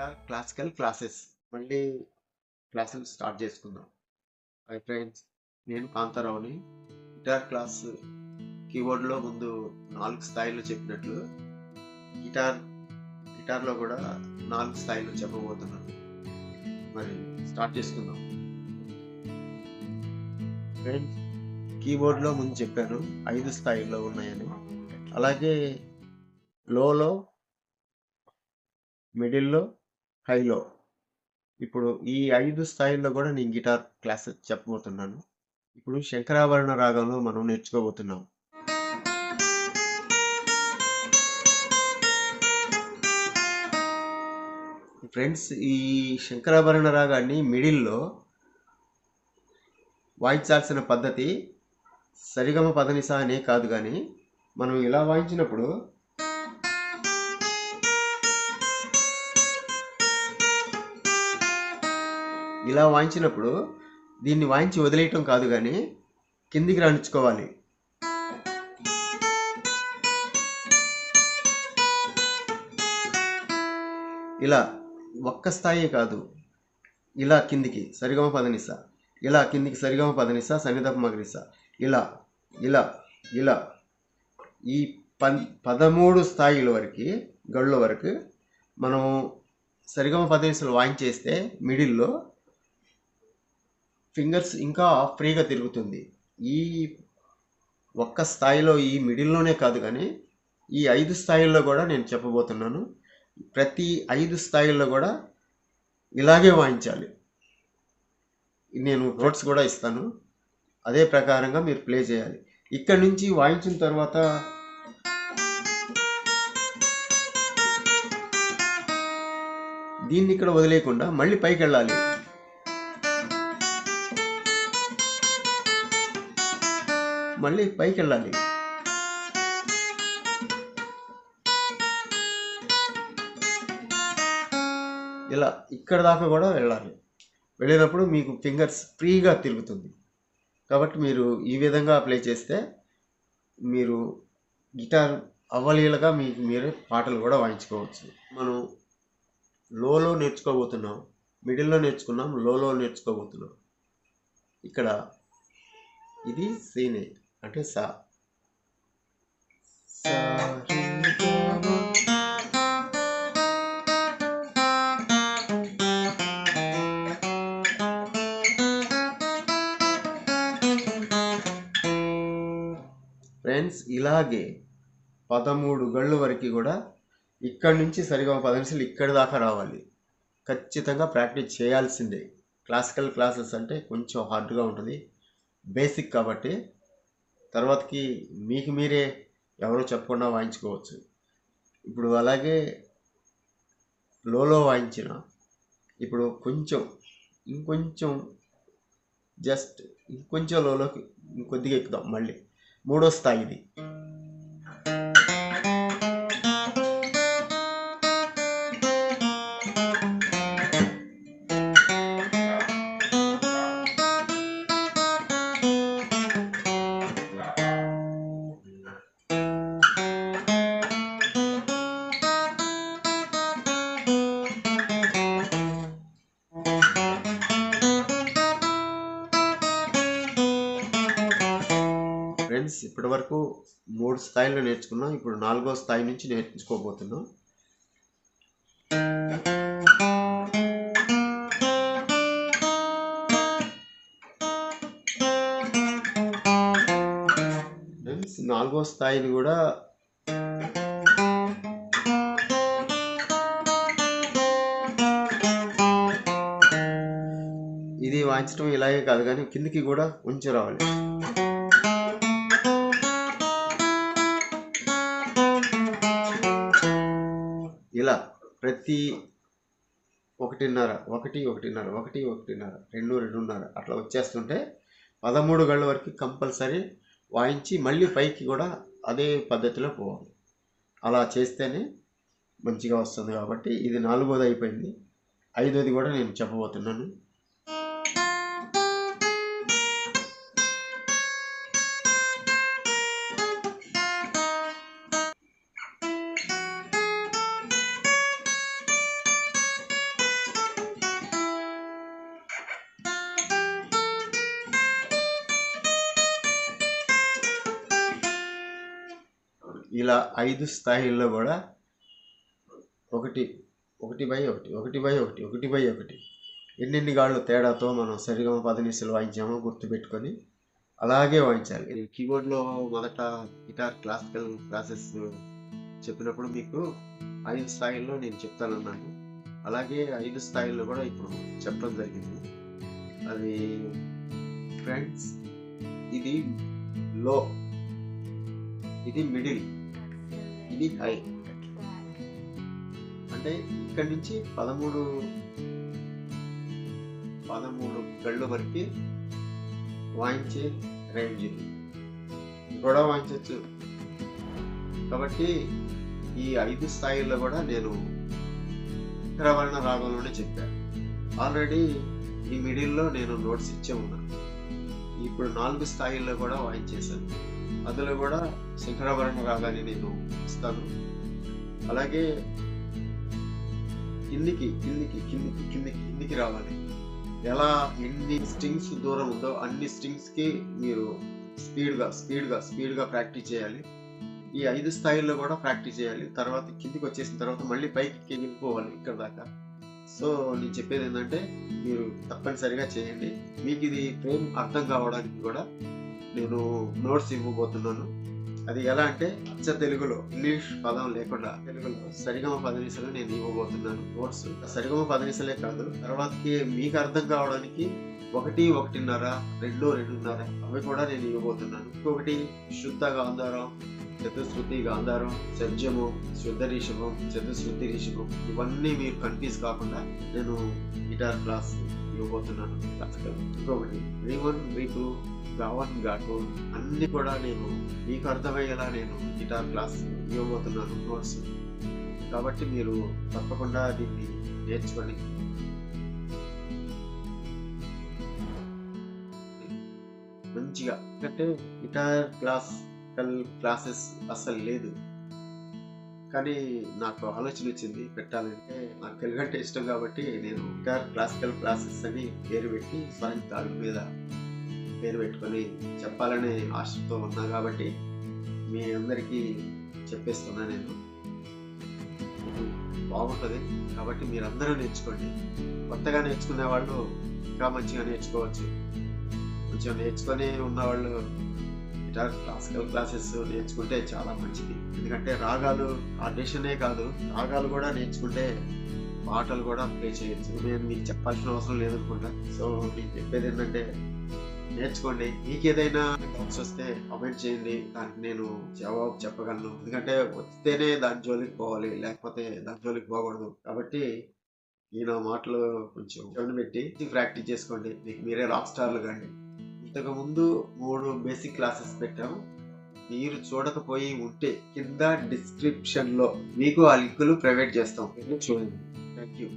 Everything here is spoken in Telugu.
గిటార్ క్లాసికల్ క్లాసెస్ మళ్ళీ క్లాసులు స్టార్ట్ చేసుకుందాం. హాయ్ ఫ్రెండ్స్, నేను కాంతారావుని. గిటార్ క్లాస్ కీబోర్డ్లో ముందు 4 స్థాయిలు చెప్పినట్లు గిటార్ గిటార్లో కూడా 4 స్థాయిలు చెప్పబోతున్నాను. మరి స్టార్ట్ చేసుకుందాం. ఫ్రెండ్స్, కీబోర్డ్లో ముందు చెప్పాను 5 స్థాయిల్లో ఉన్నాయని. అలాగే లోలో, మిడిల్లో, హైలో, ఇప్పుడు ఈ 5 స్థాయిల్లో కూడా నేను గిటార్ క్లాస్ చెప్పబోతున్నాను. ఇప్పుడు శంకరాభరణ రాగంలో మనం నేర్చుకోబోతున్నాం. ఫ్రెండ్స్, ఈ శంకరాభరణ రాగాన్ని మిడిల్లో వాయించాల్సిన పద్ధతి సరిగమ పదనిస అనే కాదు, కానీ మనం ఇలా వాయించినప్పుడు దీన్ని వాయించి వదిలేయటం కాదు, కానీ కిందికి రాణించుకోవాలి. ఇలా ఒక్క స్థాయి కాదు, ఇలా కిందికి సరిగమ పదనిస, ఇలా కిందికి సరిగమ పదనిస, సన్నిధప మగరిస, ఇలా ఇలా ఇలా ఈ 13 స్థాయిల వరకు గళ్ళ వరకు మనం సరిగమ పదనిసలు వాయించేస్తే మిడిల్లో ఫింగర్స్ ఇంకా ఫ్రీగా తిరుగుతుంది. ఈ ఒక్క స్థాయిలో ఈ మిడిల్లోనే కాదు, కానీ ఈ 5 స్థాయిల్లో కూడా నేను చెప్పబోతున్నాను. ప్రతి 5 స్థాయిల్లో కూడా ఇలాగే వాయించాలి. నేను నోట్స్ కూడా ఇస్తాను, అదే ప్రకారంగా మీరు ప్లే చేయాలి. ఇక్కడ నుంచి వాయించిన తర్వాత దీన్ని ఇక్కడ వదిలేయకుండా మళ్ళీ పైకి వెళ్ళాలి. మళ్ళీ పైకి వెళ్ళాలి. ఇలా ఇక్కడ దాకా కూడా వెళ్ళాలి. వెళ్ళినప్పుడు మీకు ఫింగర్స్ ఫ్రీగా తిరుగుతుంది. కాబట్టి మీరు ఈ విధంగా ప్లే చేస్తే మీరు గిటార్ అవలీలగా మీకు మీరే పాటలు కూడా వాయించుకోవచ్చు. మనం లోలో నేర్చుకోబోతున్నాం, మిడిల్లో నేర్చుకున్నాం, లోలో నేర్చుకోబోతున్నాం. ఇక్కడ ఇది సీనే, అంటే సా. ఫ్రెండ్స్, ఇలాగే 13 గళ్ళు వరకు కూడా ఇక్కడి నుంచి సరిగమ పదనిసలు ఇక్కడి దాకా రావాలి. ఖచ్చితంగా ప్రాక్టీస్ చేయాల్సిందే. క్లాసికల్ క్లాసెస్ అంటే కొంచెం హార్డ్గా ఉంటుంది, బేసిక్ కాబట్టి తర్వాతకి మీకు మీరే ఎవరో చెప్పకుండా వాయించుకోవచ్చు. ఇప్పుడు అలాగే లోలో వాయించిన ఇప్పుడు ఇంకొంచెం జస్ట్ ఇంకొంచెం లోలోకి ఇంకొద్దిగా ఎక్కుదాం. మళ్ళీ 3వ స్థాయి ఇది. ఫ్రెండ్స్, ఇప్పటి వరకు 3 స్థాయిలో నేర్చుకున్నాం. ఇప్పుడు 4వ స్థాయి నుంచి నేర్చుకోబోతున్నాం. ఫ్రెండ్స్, 4వ స్థాయిని కూడా ఇది వాయించడం ఇలాగే కాదు, కానీ కిందికి కూడా కొంచెం రావాలి. ఇలా ప్రతి 1.5 1 1.5 1 1.5 2 2.5 అట్లా వచ్చేస్తుంటే 13 గళ్ళ వరకు కంపల్సరీ వాయించి మళ్ళీ పైకి కూడా అదే పద్ధతిలో పోవాలి. అలా చేస్తేనే మంచిగా వస్తుంది. కాబట్టి ఇది 4వది అయిపోయింది. 5వది కూడా నేను చెప్పబోతున్నాను. ఇలా 5 స్థాయిల్లో కూడా 1 1 బై 1 1 బై 1 1 బై 1 ఎన్నెన్ని గాళ్ళు తేడాతో మనం సరిగమ పదనిసలు వాయించామో గుర్తుపెట్టుకొని అలాగే వాయించాలి. కీబోర్డ్లో మొదట గిటార్ క్లాసికల్ క్లాసెస్ చెప్పినప్పుడు మీకు 5 స్థాయిల్లో నేను చెప్తానన్నాను. అలాగే 5 స్థాయిల్లో కూడా ఇప్పుడు చెప్పడం జరిగింది. అది ఫ్రెండ్స్, ఇది లో, ఇది మిడిల్, ఇది హై. అంటే ఇక్కడి నుంచి 13 గళ్ళు వరకు వాయించే రేంజ్ కూడా వాయించవచ్చు. కాబట్టి ఈ 5 స్థాయిల్లో కూడా నేను శంకరాభరణ రాగంలోనే చెప్పాను. ఆల్రెడీ ఈ మిడిల్లో నేను నోట్స్ ఇచ్చే ఉన్నాను. ఇప్పుడు 4 స్థాయిల్లో కూడా వాయించేశాను. అందులో కూడా శంకరాభరణ రాగాన్ని నేను ఇస్తాను. అలాగే కిందికి రావాలి. ఎలా ఎన్ని స్ట్రింగ్స్ దూరం ఉందో అన్ని స్ట్రింగ్స్కి మీరు స్పీడ్గా ప్రాక్టీస్ చేయాలి. ఈ 5 స్థాయిల్లో కూడా ప్రాక్టీస్ చేయాలి. తర్వాత కిందికి వచ్చేసిన తర్వాత మళ్ళీ పైకి వెళ్ళిపోవాలి ఇక్కడ దాకా. సో నేను చెప్పేది ఏంటంటే మీరు తప్పనిసరిగా చేయండి. మీకు ఇది ఫ్రేమ్ అర్థం కావడానికి కూడా నేను నోట్స్ ఇవ్వబోతున్నాను. అది ఎలా అంటే అచ్చ తెలుగులో, ఇంగ్లీష్ పదం లేకుండా తెలుగులో సరిగమ పదనిసలు నేను ఇవ్వబోతున్నాను నోట్స్. సరిగమ పదనిసలే కాదు, తర్వాతకి మీకు అర్థం కావడానికి 1, 1.5, 2, 2.5 అవి కూడా నేను ఇవ్వబోతున్నాను. ఇంకొకటి శుద్ధ గాంధారం, చతుశ్రుతి గాంధారం, షడ్జము, శుద్ధ రిషభం, చతుశ్రుతి రిషభం, ఇవన్నీ మీరు కన్ఫ్యూజ్ కాకుండా నేను గిటార్ క్లాస్ ఇవ్వబోతున్నాను. ఇంకొకటి రీ1, రీ2, గా1, గా2 అన్ని కూడా నేను మీకు అర్థమయ్యేలా నేను గిటార్ క్లాస్ ఇవ్వబోతున్నాను నోట్స్. కాబట్టి మీరు తప్పకుండా దీన్ని నేర్చుకొని మంచిగా, ఎందుకంటే గిటార్ క్లాసెస్ అసలు లేదు, కానీ నాకు ఆలోచన వచ్చింది పెట్టాలంటే. నాకు తెలుగు అంటే ఇష్టం కాబట్టి నేను గిటార్ క్లాసికల్ క్లాసెస్ అని పేరు పెట్టి స్వరం తాళం మీద పేరు పెట్టుకొని చెప్పాలనే ఆశతో ఉన్నా కాబట్టి మీ అందరికీ చెప్పేస్తున్నా. నేను బాగుంటుంది కాబట్టి మీరందరూ నేర్చుకోండి. కొత్తగా నేర్చుకునే వాళ్ళు ఇంకా మంచిగా నేర్చుకోవచ్చు. కొంచెం నేర్చుకొని ఉన్నవాళ్ళు గిటార్ క్లాసికల్ క్లాసెస్ నేర్చుకుంటే చాలా మంచిది. ఎందుకంటే రాగాలు ఆడిషనే కాదు, రాగాలు కూడా నేర్చుకుంటే పాటలు కూడా ప్లే చేయొచ్చు. నేను మీకు చెప్పాల్సిన అవసరం లేదనుకుంటా. సో నేను చెప్పేది ఏంటంటే నేర్చుకోండి. మీకు ఏదైనా డౌట్స్ వస్తే కామెంట్ చేయండి, దానికి నేను జవాబు చెప్పగలను. ఎందుకంటే వస్తేనే దాని జోలికి పోవాలి, లేకపోతే దాని జోలికి పోకూడదు. కాబట్టి ఈ నా మాటలు కొంచెం చెవిని పెట్టి ప్రాక్టీస్ చేసుకోండి. మీకు మీరే రాక్ స్టార్లు కండి. ఇంతకుముందు 3 బేసిక్ క్లాసెస్ పెట్టాము. మీరు చూడకపోయి ఉంటే కింద డిస్క్రిప్షన్లో మీకు ఆ లింకులు ప్రొవైడ్ చేస్తాం, చూడండి. Thank you.